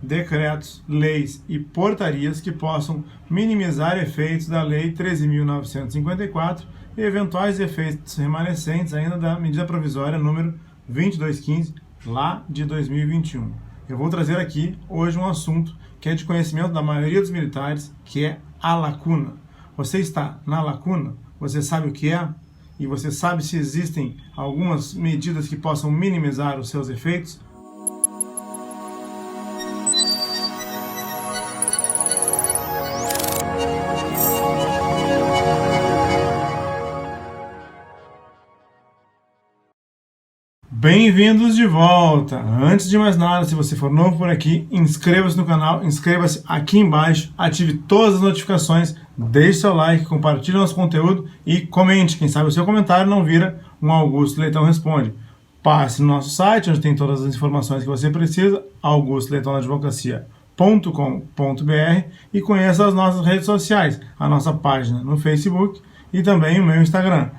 decretos, leis e portarias que possam minimizar efeitos da Lei 13.954 e eventuais efeitos remanescentes ainda da medida provisória número 2215, lá de 2021. Eu vou trazer aqui hoje um assunto que é de conhecimento da maioria dos militares, que é a lacuna. Você está na lacuna? Você sabe o que é? E você sabe se existem algumas medidas que possam minimizar os seus efeitos? Bem-vindos de volta! Antes de mais nada, se você for novo por aqui, inscreva-se no canal, inscreva-se aqui embaixo, ative todas as notificações, deixe seu like, compartilhe nosso conteúdo e comente. Quem sabe o seu comentário não vira um Augusto Leitão Responde. Passe no nosso site, onde tem todas as informações que você precisa, augustoleitonaadvocacia.com.br, e conheça as nossas redes sociais, a nossa página no Facebook e também o meu Instagram,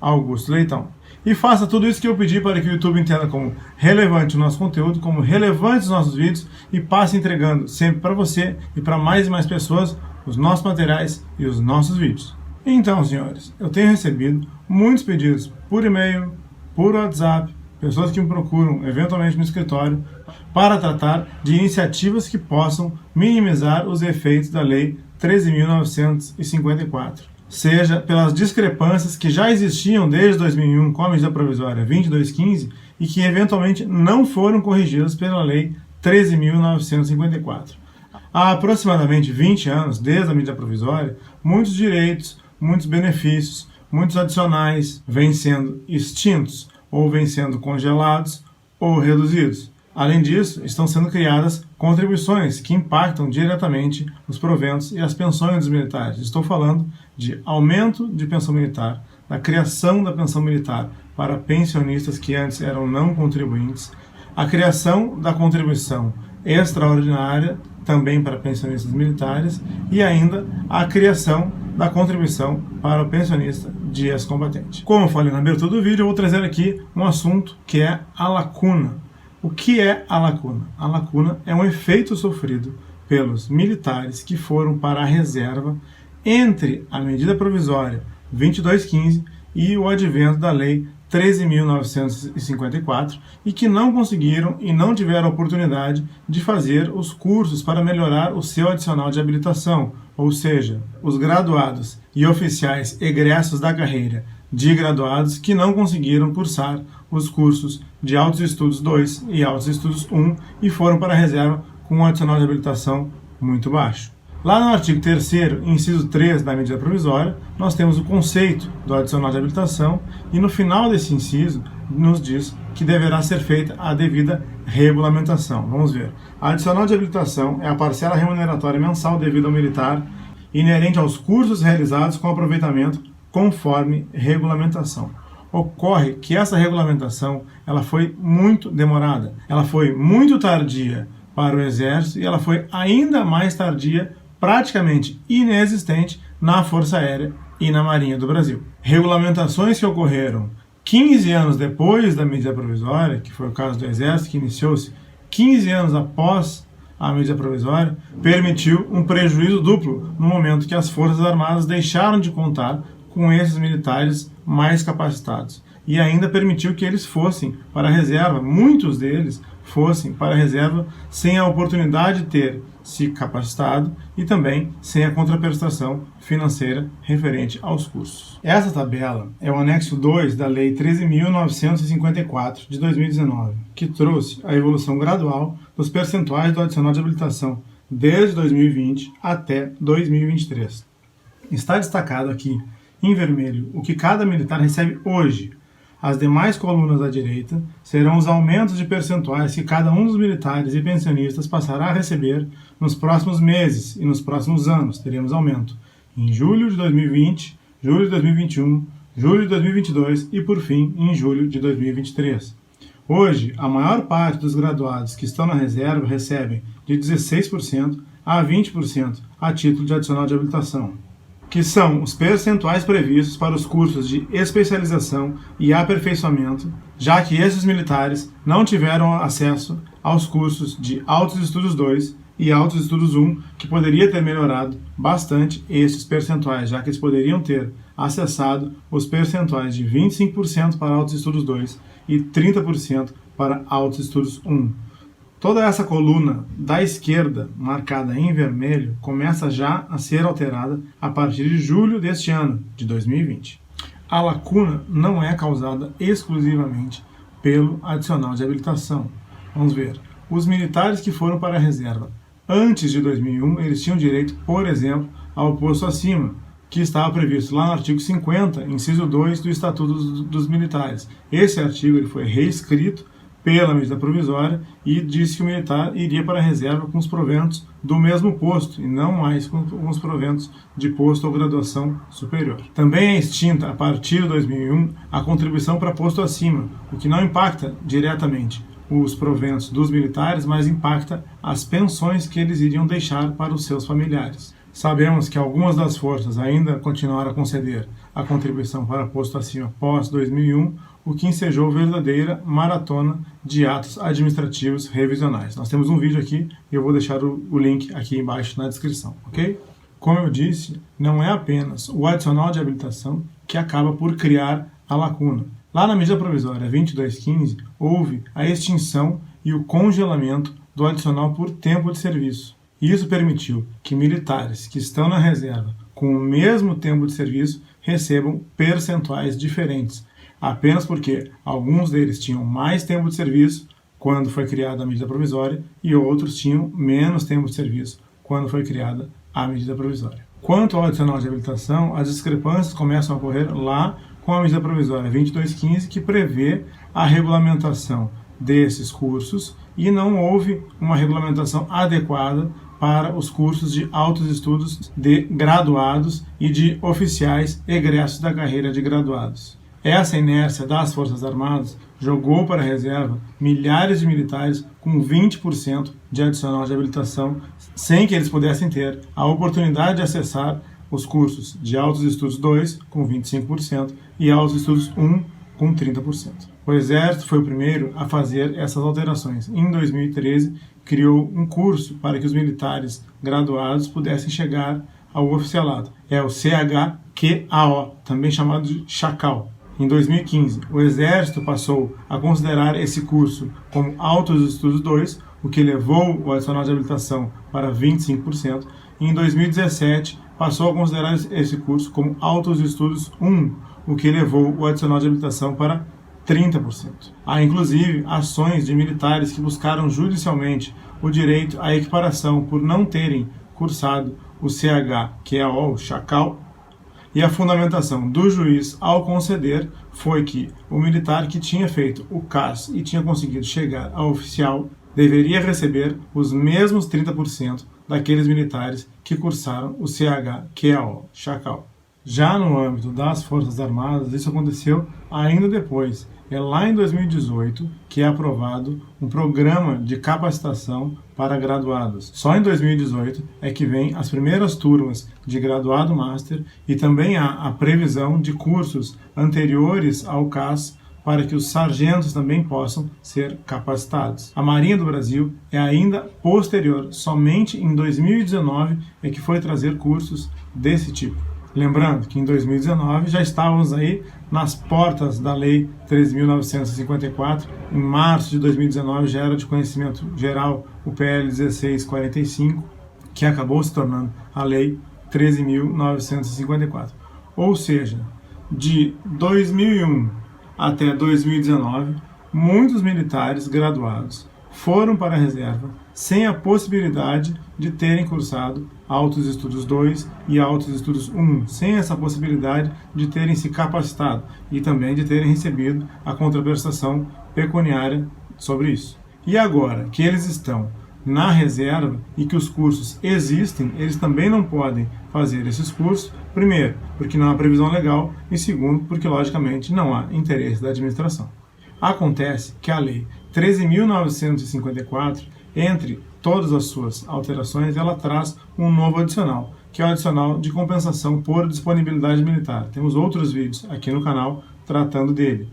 @AugustoLeitão. E faça tudo isso que eu pedi para que o YouTube entenda como relevante o nosso conteúdo, como relevantes os nossos vídeos e passe entregando sempre para você e para mais e mais pessoas os nossos materiais e os nossos vídeos. Então, senhores, eu tenho recebido muitos pedidos por e-mail, por WhatsApp, pessoas que me procuram eventualmente no escritório para tratar de iniciativas que possam minimizar os efeitos da Lei 13.954. Seja pelas discrepâncias que já existiam desde 2001 com a medida provisória 2215 e que eventualmente não foram corrigidas pela Lei 13.954. Há aproximadamente 20 anos, desde a medida provisória, muitos direitos, muitos benefícios, muitos adicionais vêm sendo extintos ou vêm sendo congelados ou reduzidos. Além disso, estão sendo criadas contribuições que impactam diretamente os proventos e as pensões dos militares. Estou falando de aumento de pensão militar, da criação da pensão militar para pensionistas que antes eram não contribuintes, a criação da contribuição extraordinária também para pensionistas militares e ainda a criação da contribuição para o pensionista de ex-combatente. Como eu falei na abertura do vídeo, eu vou trazer aqui um assunto que é a lacuna. O que é a lacuna? A lacuna é um efeito sofrido pelos militares que foram para a reserva entre a medida provisória 2215 e o advento da Lei 13.954 e que não conseguiram e não tiveram a oportunidade de fazer os cursos para melhorar o seu adicional de habilitação, ou seja, os graduados e oficiais egressos da carreira de graduados que não conseguiram cursar os cursos de Altos Estudos 2 e Altos Estudos 1 e foram para a reserva com um adicional de habilitação muito baixo. Lá no artigo 3º, inciso 3 da medida provisória, nós temos o conceito do adicional de habilitação e no final desse inciso nos diz que deverá ser feita a devida regulamentação. Vamos ver. A adicional de habilitação é a parcela remuneratória mensal devida ao militar inerente aos cursos realizados com aproveitamento conforme regulamentação. Ocorre que essa regulamentação ela foi muito demorada, ela foi muito tardia para o Exército e ela foi ainda mais tardia, praticamente inexistente, na Força Aérea e na Marinha do Brasil. Regulamentações que ocorreram 15 anos depois da medida provisória, que foi o caso do Exército, que iniciou-se 15 anos após a medida provisória, permitiu um prejuízo duplo no momento que as Forças Armadas deixaram de contar com esses militares mais capacitados e ainda permitiu que eles fossem para a reserva, muitos deles fossem para a reserva sem a oportunidade de ter se capacitado e também sem a contraprestação financeira referente aos cursos. Essa tabela é o anexo 2 da Lei 13.954 de 2019, que trouxe a evolução gradual dos percentuais do adicional de habilitação desde 2020 até 2023. Está destacado aqui em vermelho o que cada militar recebe hoje. As demais colunas à direita serão os aumentos de percentuais que cada um dos militares e pensionistas passará a receber nos próximos meses e nos próximos anos. Teremos aumento em julho de 2020, julho de 2021, julho de 2022 e, por fim, em julho de 2023. Hoje, a maior parte dos graduados que estão na reserva recebem de 16% a 20% a título de adicional de habilitação, que são os percentuais previstos para os cursos de especialização e aperfeiçoamento, já que esses militares não tiveram acesso aos cursos de Altos Estudos 2 e Altos Estudos 1, que poderia ter melhorado bastante esses percentuais, já que eles poderiam ter acessado os percentuais de 25% para Altos Estudos 2 e 30% para Altos Estudos 1. Toda essa coluna da esquerda, marcada em vermelho, começa já a ser alterada a partir de julho deste ano, de 2020. A lacuna não é causada exclusivamente pelo adicional de habilitação. Vamos ver. Os militares que foram para a reserva antes de 2001, eles tinham direito, por exemplo, ao posto acima, que estava previsto lá no artigo 50, inciso 2 do Estatuto dos Militares. Esse artigo ele foi reescrito pela medida provisória e disse que o militar iria para a reserva com os proventos do mesmo posto e não mais com os proventos de posto ou graduação superior. Também é extinta, a partir de 2001, a contribuição para posto acima, o que não impacta diretamente os proventos dos militares, mas impacta as pensões que eles iriam deixar para os seus familiares. Sabemos que algumas das forças ainda continuaram a conceder a contribuição para posto acima pós 2001, o que ensejou verdadeira maratona de atos administrativos revisionais. Nós temos um vídeo aqui e eu vou deixar o link aqui embaixo na descrição, ok? Como eu disse, não é apenas o adicional de habilitação que acaba por criar a lacuna. Lá na medida provisória 2215, houve a extinção e o congelamento do adicional por tempo de serviço. Isso permitiu que militares que estão na reserva com o mesmo tempo de serviço recebam percentuais diferentes, apenas porque alguns deles tinham mais tempo de serviço quando foi criada a medida provisória e outros tinham menos tempo de serviço quando foi criada a medida provisória. Quanto ao adicional de habilitação, as discrepâncias começam a ocorrer lá com a medida provisória 2215, que prevê a regulamentação desses cursos e não houve uma regulamentação adequada para os cursos de altos estudos de graduados e de oficiais egressos da carreira de graduados. Essa inércia das Forças Armadas jogou para a reserva milhares de militares com 20% de adicional de habilitação, sem que eles pudessem ter a oportunidade de acessar os cursos de Altos Estudos 2, com 25%, e Altos Estudos 1, com 30%. O Exército foi o primeiro a fazer essas alterações. Em 2013, criou um curso para que os militares graduados pudessem chegar ao oficialado. É o CHQAO, também chamado de Chacal. Em 2015, o Exército passou a considerar esse curso como Altos Estudos 2, o que levou o adicional de habilitação para 25%, e em 2017 passou a considerar esse curso como Altos Estudos 1, o que levou o adicional de habilitação para 30%. Há inclusive ações de militares que buscaram judicialmente o direito à equiparação por não terem cursado o CHQAO, o Chacal, e a fundamentação do juiz ao conceder foi que o militar que tinha feito o CAS e tinha conseguido chegar ao oficial deveria receber os mesmos 30% daqueles militares que cursaram o CHQAO, Chacal. Já no âmbito das Forças Armadas, isso aconteceu ainda depois. É lá em 2018 que é aprovado um programa de capacitação para graduados. Só em 2018 é que vem as primeiras turmas de graduado master e também há a previsão de cursos anteriores ao CAS para que os sargentos também possam ser capacitados. A Marinha do Brasil é ainda posterior, somente em 2019 é que foi trazer cursos desse tipo. Lembrando que em 2019 já estávamos aí nas portas da Lei 13.954, em março de 2019 já era de conhecimento geral o PL 1645, que acabou se tornando a Lei 13.954. Ou seja, de 2001 até 2019, muitos militares graduados foram para a reserva sem a possibilidade de terem cursado Altos Estudos 2 e Altos Estudos 1, sem essa possibilidade de terem se capacitado e também de terem recebido a contraprestação pecuniária sobre isso. E agora que eles estão na reserva e que os cursos existem, eles também não podem fazer esses cursos, primeiro, porque não há previsão legal, e segundo, porque logicamente não há interesse da administração. Acontece que a Lei 13.954, entre todas as suas alterações, ela traz um novo adicional, que é o adicional de compensação por disponibilidade militar. Temos outros vídeos aqui no canal tratando dele.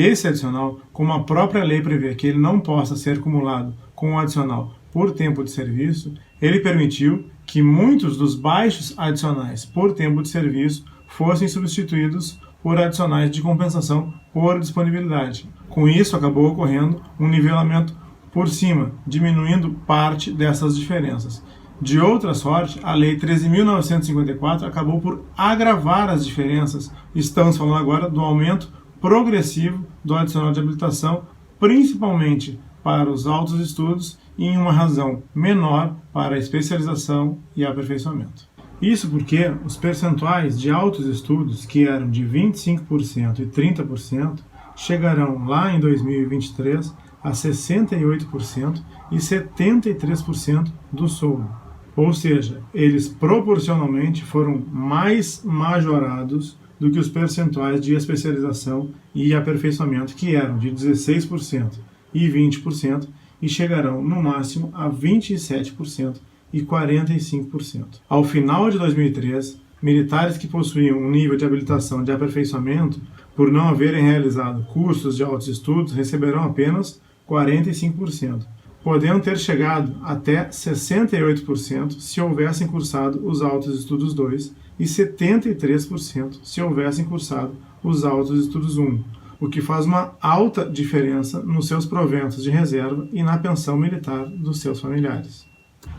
Esse adicional, como a própria lei prevê que ele não possa ser cumulado com o adicional por tempo de serviço, ele permitiu que muitos dos baixos adicionais por tempo de serviço fossem substituídos por adicionais de compensação por disponibilidade. Com isso, acabou ocorrendo um nivelamento por cima, diminuindo parte dessas diferenças. De outra sorte, a Lei 13.954 acabou por agravar as diferenças. Estamos falando agora do aumento progressivo do adicional de habilitação, principalmente para os altos estudos e em uma razão menor para a especialização e aperfeiçoamento. Isso porque os percentuais de altos estudos, que eram de 25% e 30%, chegarão lá em 2023 a 68% e 73% do soldo. Ou seja, eles proporcionalmente foram mais majorados do que os percentuais de especialização e aperfeiçoamento, que eram de 16% e 20%, e chegarão no máximo a 27% e 45%. Ao final de 2003, militares que possuíam um nível de habilitação de aperfeiçoamento, por não haverem realizado cursos de altos estudos, receberão apenas 45%, podendo ter chegado até 68% se houvessem cursado os altos estudos 2 e 73% se houvessem cursado os altos estudos 1, o que faz uma alta diferença nos seus proventos de reserva e na pensão militar dos seus familiares.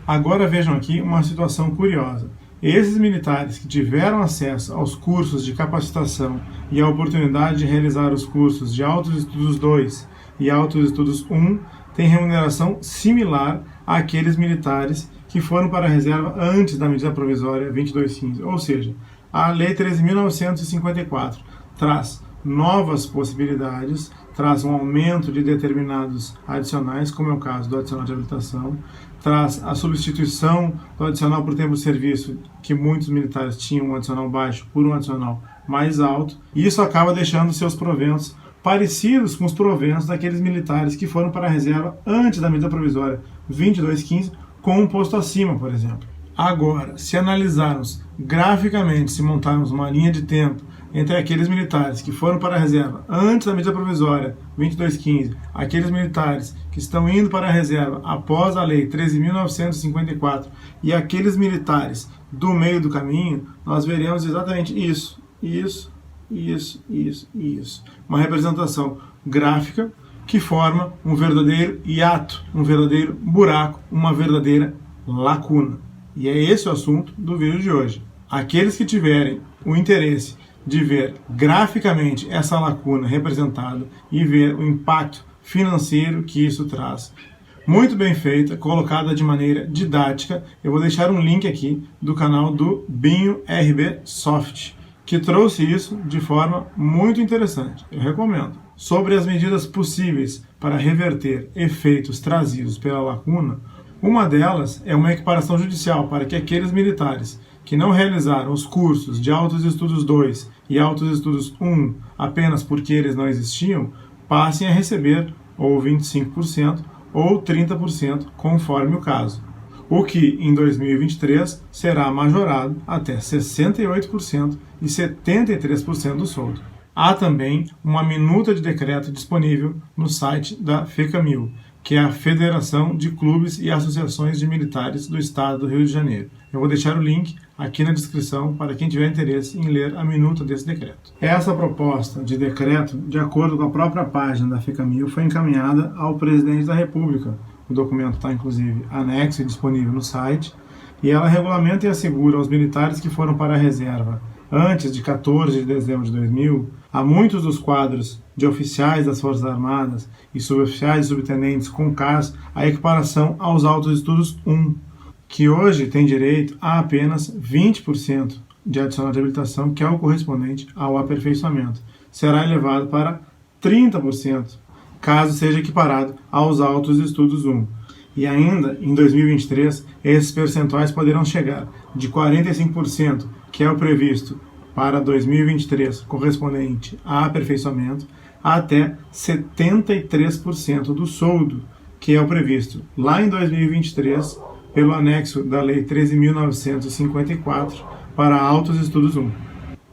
Agora vejam aqui uma situação curiosa. Esses militares que tiveram acesso aos cursos de capacitação e a oportunidade de realizar os cursos de altos estudos 2 e altos estudos 1 têm remuneração similar àqueles militares que foram para a reserva antes da medida provisória 2215. Ou seja, a Lei 13.954 traz novas possibilidades, traz um aumento de determinados adicionais, como é o caso do adicional de habilitação, traz a substituição do adicional por tempo de serviço, que muitos militares tinham um adicional baixo por um adicional mais alto, e isso acaba deixando seus proventos parecidos com os proventos daqueles militares que foram para a reserva antes da medida provisória 2215, com um posto acima, por exemplo. Agora, se analisarmos graficamente, se montarmos uma linha de tempo entre aqueles militares que foram para a reserva antes da medida provisória 2215, aqueles militares que estão indo para a reserva após a Lei 13.954 e aqueles militares do meio do caminho, nós veremos exatamente isso. Uma representação gráfica que forma um verdadeiro hiato, um verdadeiro buraco, uma verdadeira lacuna. E é esse o assunto do vídeo de hoje. Aqueles que tiverem o interesse de ver graficamente essa lacuna representada e ver o impacto financeiro que isso traz, muito bem feita, colocada de maneira didática, eu vou deixar um link aqui do canal do Binho RB Soft, que trouxe isso de forma muito interessante. Eu recomendo. Sobre as medidas possíveis para reverter efeitos trazidos pela lacuna, uma delas é uma equiparação judicial para que aqueles militares que não realizaram os cursos de altos estudos 2 e altos estudos 1 apenas porque eles não existiam, passem a receber ou 25% ou 30%, conforme o caso. O que, em 2023, será majorado até 68% e 73% do soldo. Há também uma minuta de decreto disponível no site da FECAMIL, que é a Federação de Clubes e Associações de Militares do Estado do Rio de Janeiro. Eu vou deixar o link aqui na descrição para quem tiver interesse em ler a minuta desse decreto. Essa proposta de decreto, de acordo com a própria página da FECAMIL, foi encaminhada ao Presidente da República. O documento está, inclusive, anexo e disponível no site, e ela regulamenta e assegura aos militares que foram para a reserva antes de 14 de dezembro de 2000, a muitos dos quadros de oficiais das Forças Armadas e suboficiais e subtenentes com CAS a equiparação aos altos estudos 1, que hoje tem direito a apenas 20% de adicional de habilitação, que é o correspondente ao aperfeiçoamento. Será elevado para 30%, caso seja equiparado aos altos estudos 1. E ainda, em 2023, esses percentuais poderão chegar de 45%, que é o previsto para 2023, correspondente a aperfeiçoamento, até 73% do soldo, que é o previsto lá em 2023, pelo anexo da Lei 13.954, para altos estudos 1.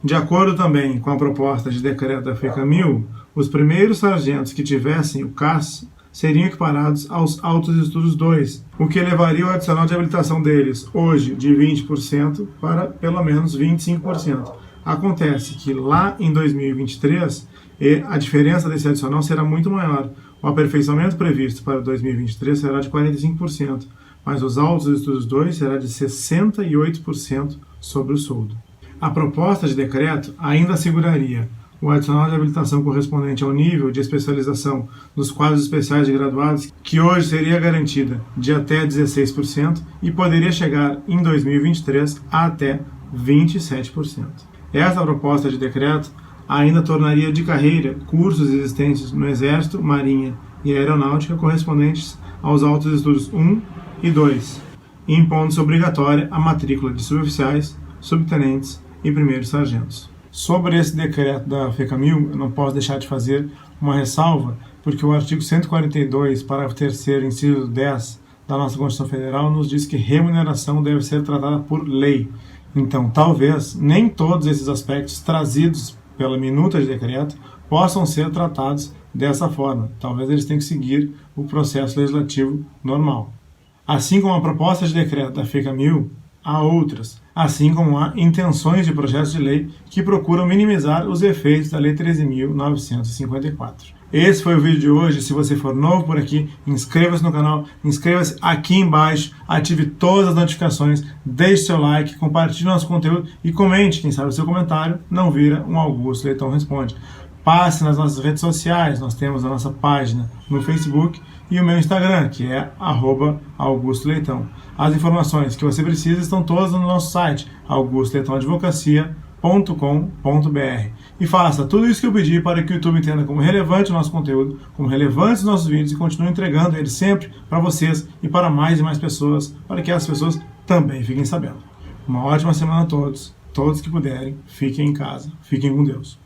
De acordo também com a proposta de decreto da FECAMIL, os primeiros sargentos que tivessem o CAS seriam equiparados aos Altos Estudos 2, o que elevaria o adicional de habilitação deles, hoje de 20% para pelo menos 25%. Acontece que lá em 2023, a diferença desse adicional será muito maior. O aperfeiçoamento previsto para 2023 será de 45%, mas os Altos Estudos 2 será de 68% sobre o soldo. A proposta de decreto ainda asseguraria o adicional de habilitação correspondente ao nível de especialização dos quadros especiais de graduados, que hoje seria garantida de até 16% e poderia chegar em 2023 a até 27%. Essa proposta de decreto ainda tornaria de carreira cursos existentes no Exército, Marinha e Aeronáutica correspondentes aos Altos Estudos 1 e 2, impondo-se obrigatória a matrícula de suboficiais, subtenentes e primeiros sargentos. Sobre esse decreto da FECAMIL, eu não posso deixar de fazer uma ressalva, porque o artigo 142, parágrafo 3º, inciso 10 da nossa Constituição Federal, nos diz que remuneração deve ser tratada por lei. Então, talvez, nem todos esses aspectos trazidos pela minuta de decreto possam ser tratados dessa forma. Talvez eles tenham que seguir o processo legislativo normal. Assim como a proposta de decreto da FECAMIL, há outras, assim como há intenções de projetos de lei que procuram minimizar os efeitos da Lei 13.954. Esse foi o vídeo de hoje. Se você for novo por aqui, inscreva-se no canal, inscreva-se aqui embaixo, ative todas as notificações, deixe seu like, compartilhe nosso conteúdo e comente. Quem sabe o seu comentário não vira um Augusto Leitão Responde. Passe nas nossas redes sociais, nós temos a nossa página no Facebook e o meu Instagram, que é @AugustoLeitão. As informações que você precisa estão todas no nosso site, augustoleitãoadvocacia.com.br. E faça tudo isso que eu pedi para que o YouTube entenda como relevante o nosso conteúdo, como relevantes os nossos vídeos e continue entregando eles sempre para vocês e para mais e mais pessoas, para que as pessoas também fiquem sabendo. Uma ótima semana a todos, todos que puderem, fiquem em casa, fiquem com Deus.